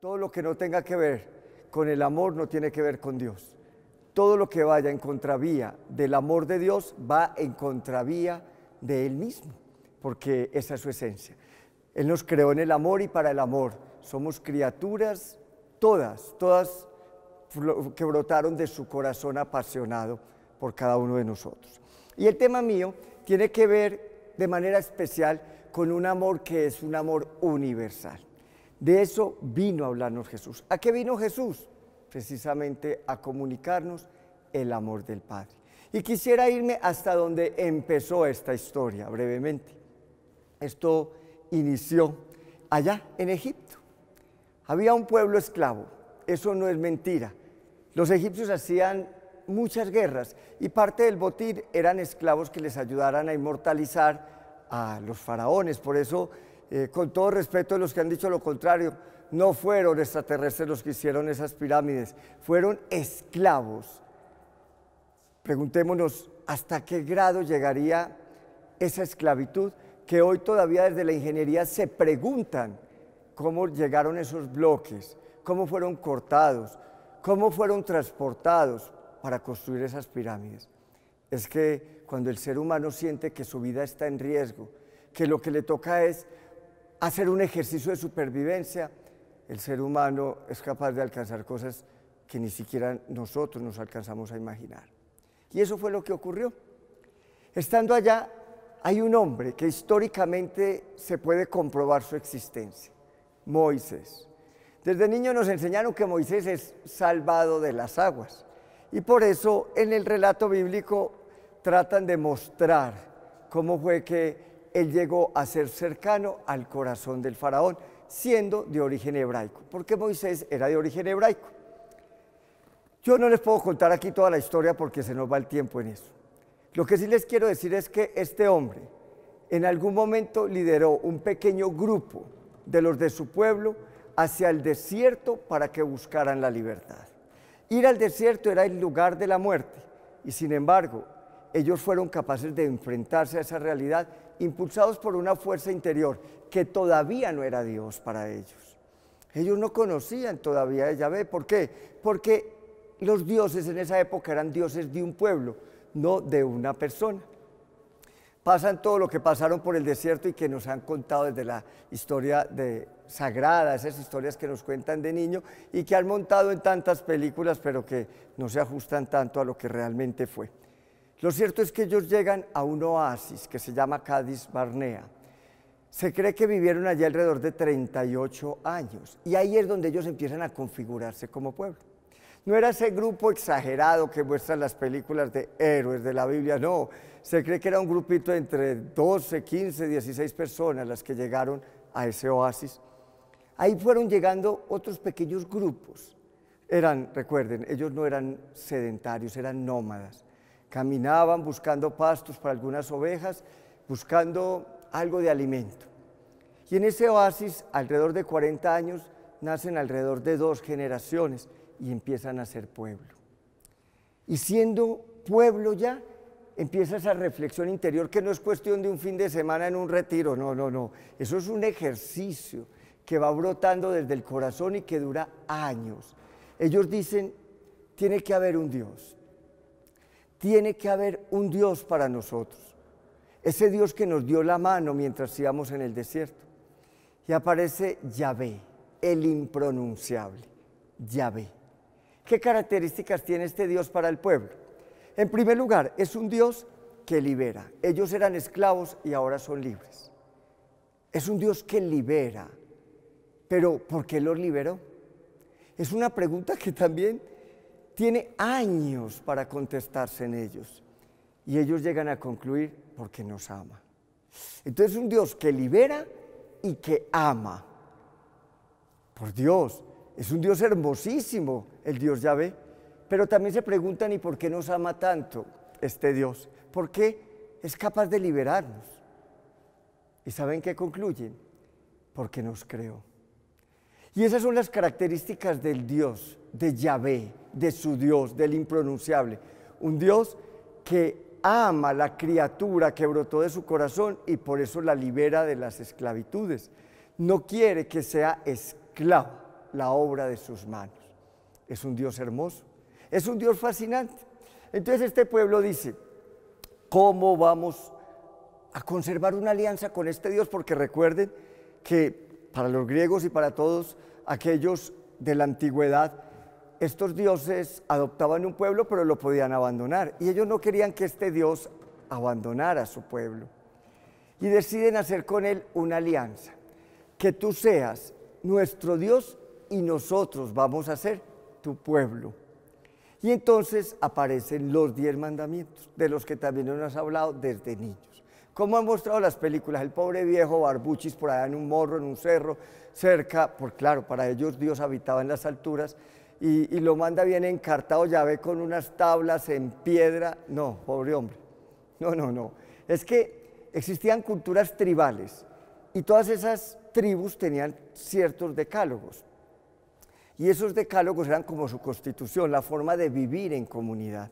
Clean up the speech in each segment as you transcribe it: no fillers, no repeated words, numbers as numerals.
Todo lo que no tenga que ver con el amor no tiene que ver con Dios. Todo lo que vaya en contravía del amor de Dios va en contravía de Él mismo, porque esa es su esencia. Él nos creó en el amor y para el amor. Somos criaturas todas que brotaron de su corazón apasionado por cada uno de nosotros. Y el tema mío tiene que ver de manera especial con un amor que es un amor universal. De eso vino a hablarnos Jesús. ¿A qué vino Jesús? Precisamente a comunicarnos el amor del Padre. Y quisiera irme hasta donde empezó esta historia, brevemente. Esto inició allá en Egipto. Había un pueblo esclavo, eso no es mentira. Los egipcios hacían muchas guerras y parte del botín eran esclavos que les ayudaran a inmortalizar a los faraones. Por eso, con todo respeto de los que han dicho lo contrario, no fueron extraterrestres los que hicieron esas pirámides, fueron esclavos. Preguntémonos hasta qué grado llegaría esa esclavitud, que hoy todavía desde la ingeniería se preguntan cómo llegaron esos bloques, cómo fueron cortados, cómo fueron transportados para construir esas pirámides. Es que cuando el ser humano siente que su vida está en riesgo, que lo que le toca es hacer un ejercicio de supervivencia, el ser humano es capaz de alcanzar cosas que ni siquiera nosotros nos alcanzamos a imaginar. Y eso fue lo que ocurrió. Estando allá, hay un hombre que históricamente se puede comprobar su existencia, Moisés. Desde niño nos enseñaron que Moisés es salvado de las aguas. Y por eso en el relato bíblico tratan de mostrar cómo fue que él llegó a ser cercano al corazón del faraón, siendo de origen hebraico, porque Moisés era de origen hebraico. Yo no les puedo contar aquí toda la historia porque se nos va el tiempo en eso. Lo que sí les quiero decir es que este hombre en algún momento lideró un pequeño grupo de los de su pueblo hacia el desierto para que buscaran la libertad. Ir al desierto era el lugar de la muerte y sin embargo ellos fueron capaces de enfrentarse a esa realidad impulsados por una fuerza interior que todavía no era Dios para ellos. Ellos no conocían todavía a Yahvé. ¿Por qué? Porque los dioses en esa época eran dioses de un pueblo, no de una persona. Pasan todo lo que pasaron por el desierto y que nos han contado desde la historia sagrada, esas historias que nos cuentan de niño y que han montado en tantas películas, pero que no se ajustan tanto a lo que realmente fue. Lo cierto es que ellos llegan a un oasis que se llama Cádiz Barnea. Se cree que vivieron allí alrededor de 38 años y ahí es donde ellos empiezan a configurarse como pueblo. No era ese grupo exagerado que muestran las películas de héroes de la Biblia, no. Se cree que era un grupito entre 12, 15, 16 personas las que llegaron a ese oasis. Ahí fueron llegando otros pequeños grupos. Recuerden, ellos no eran sedentarios, eran nómadas. Caminaban buscando pastos para algunas ovejas, buscando algo de alimento. Y en ese oasis, alrededor de 40 años, nacen alrededor de 2 generaciones y empiezan a ser pueblo. Y siendo pueblo ya, empieza esa reflexión interior que no es cuestión de un fin de semana en un retiro, no. Eso es un ejercicio que va brotando desde el corazón y que dura años. Ellos dicen, tiene que haber un Dios. Tiene que haber un Dios para nosotros. Ese Dios que nos dio la mano mientras íbamos en el desierto. Y aparece Yahvé, el impronunciable, Yahvé. ¿Qué características tiene este Dios para el pueblo? En primer lugar, es un Dios que libera. Ellos eran esclavos y ahora son libres. Es un Dios que libera. Pero ¿por qué los liberó? Es una pregunta que también tiene años para contestarse en ellos. Y ellos llegan a concluir, porque nos ama. Entonces es un Dios que libera y que ama. Por Dios, es un Dios hermosísimo, el Dios Yahvé. Pero también se preguntan, ¿y por qué nos ama tanto este Dios? ¿Por qué es capaz de liberarnos? ¿Y saben qué concluyen? Porque nos creó. Y esas son las características del Dios, de Yahvé, de su Dios, del impronunciable. Un Dios que ama a la criatura que brotó de su corazón y por eso la libera de las esclavitudes. No quiere que sea esclavo, la obra de sus manos. Es un Dios hermoso, es un Dios fascinante. Entonces este pueblo dice, ¿cómo vamos a conservar una alianza con este Dios? Porque recuerden que para los griegos y para todos aquellos de la antigüedad, estos dioses adoptaban un pueblo, pero lo podían abandonar. Y ellos no querían que este Dios abandonara a su pueblo. Y deciden hacer con él una alianza. Que tú seas nuestro Dios y nosotros vamos a ser tu pueblo. Y entonces aparecen los 10 mandamientos, de los que también nos has hablado desde niños. Como han mostrado las películas, el pobre viejo Barbuchis por allá en un morro, en un cerro, cerca, por claro, para ellos Dios habitaba en las alturas, y lo manda bien encartado, ya ve con unas tablas en piedra. No, pobre hombre, no. Es que existían culturas tribales, y todas esas tribus tenían ciertos decálogos. Y esos decálogos eran como su constitución, la forma de vivir en comunidad.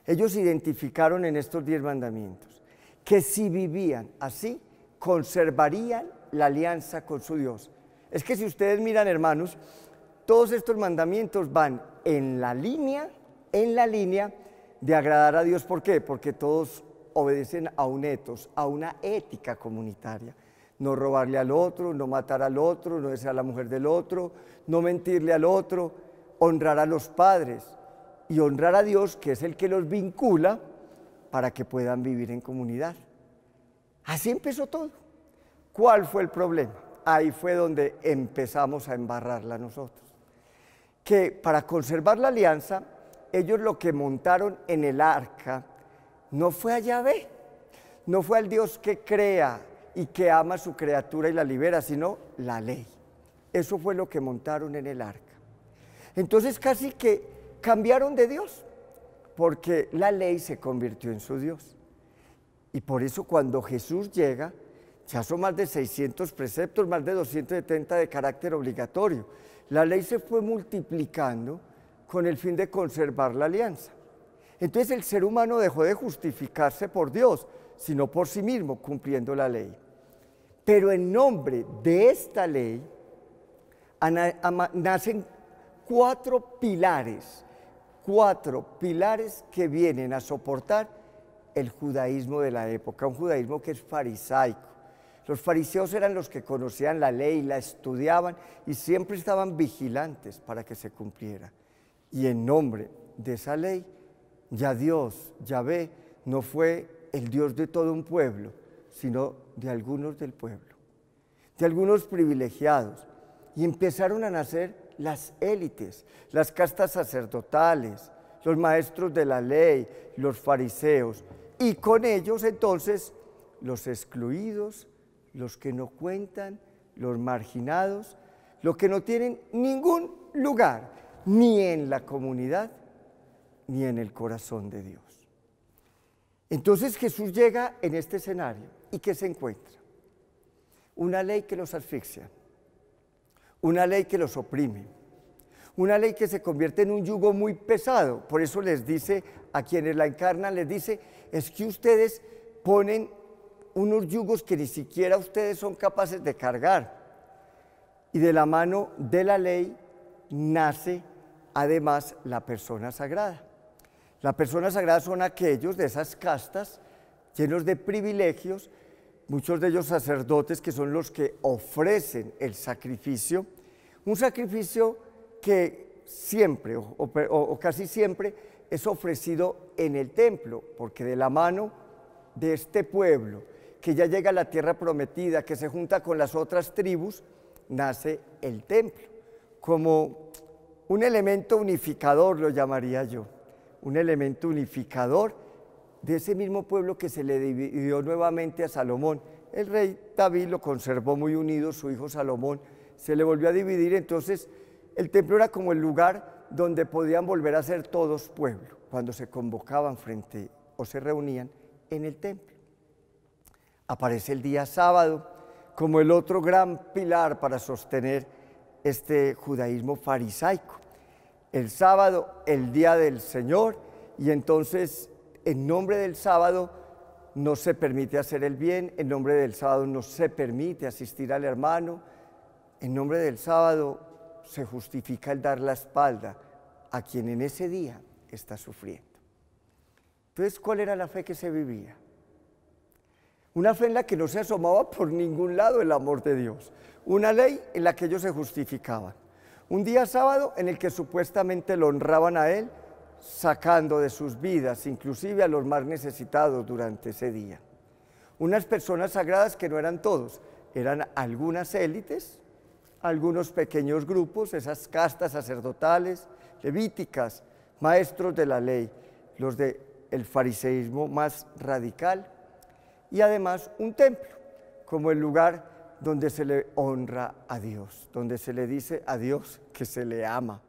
Ellos identificaron en estos 10 mandamientos que si vivían así, conservarían la alianza con su Dios. Es que si ustedes miran, hermanos, todos estos mandamientos van en la línea de agradar a Dios. ¿Por qué? Porque todos obedecen a un etos, a una ética comunitaria. No robarle al otro, no matar al otro, no desear a la mujer del otro, no mentirle al otro, honrar a los padres y honrar a Dios, que es el que los vincula para que puedan vivir en comunidad. Así empezó todo. ¿Cuál fue el problema? Ahí fue donde empezamos a embarrarla nosotros. Que para conservar la alianza, ellos lo que montaron en el arca no fue a Yahvé, no fue al Dios que crea y que ama a su criatura y la libera, sino la ley. Eso fue lo que montaron en el arca. Entonces casi que cambiaron de Dios, porque la ley se convirtió en su Dios. Y por eso cuando Jesús llega, ya son más de 600 preceptos, más de 270 de carácter obligatorio. La ley se fue multiplicando con el fin de conservar la alianza. Entonces el ser humano dejó de justificarse por Dios, sino por sí mismo, cumpliendo la ley. Pero en nombre de esta ley nacen 4 pilares que vienen a soportar el judaísmo de la época, un judaísmo que es farisaico. Los fariseos eran los que conocían la ley, la estudiaban y siempre estaban vigilantes para que se cumpliera. Y en nombre de esa ley, ya Dios, Yahvé, no fue el Dios de todo un pueblo, sino de algunos del pueblo, de algunos privilegiados. Y empezaron a nacer las élites, las castas sacerdotales, los maestros de la ley, los fariseos, y con ellos entonces los excluidos, los que no cuentan, los marginados, los que no tienen ningún lugar, ni en la comunidad, ni en el corazón de Dios. Entonces Jesús llega en este escenario, ¿y qué se encuentra? Una ley que los asfixia, una ley que los oprime, una ley que se convierte en un yugo muy pesado. Por eso les dice a quienes la encarnan, les dice, es que ustedes ponen unos yugos que ni siquiera ustedes son capaces de cargar. Y de la mano de la ley nace además la persona sagrada. La persona sagrada son aquellos de esas castas llenos de privilegios, muchos de ellos sacerdotes que son los que ofrecen el sacrificio, un sacrificio que siempre o casi siempre es ofrecido en el templo, porque de la mano de este pueblo que ya llega a la tierra prometida, que se junta con las otras tribus, nace el templo, como un elemento unificador, lo llamaría yo, un elemento unificador de ese mismo pueblo que se le dividió nuevamente a Salomón. El rey David lo conservó muy unido, su hijo Salomón se le volvió a dividir, entonces el templo era como el lugar donde podían volver a ser todos pueblo, cuando se convocaban frente o se reunían en el templo. Aparece el día sábado como el otro gran pilar para sostener este judaísmo farisaico. El sábado, el día del Señor, y entonces en nombre del sábado no se permite hacer el bien, en nombre del sábado no se permite asistir al hermano, en nombre del sábado se justifica el dar la espalda a quien en ese día está sufriendo. Entonces, ¿cuál era la fe que se vivía? Una fe en la que no se asomaba por ningún lado el amor de Dios. Una ley en la que ellos se justificaban. Un día sábado en el que supuestamente lo honraban a Él, sacando de sus vidas, inclusive a los más necesitados durante ese día. Unas personas sagradas que no eran todos, eran algunas élites, algunos pequeños grupos, esas castas sacerdotales, levíticas, maestros de la ley, los del fariseísmo más radical, y además un templo, como el lugar donde se le honra a Dios, donde se le dice a Dios que se le ama.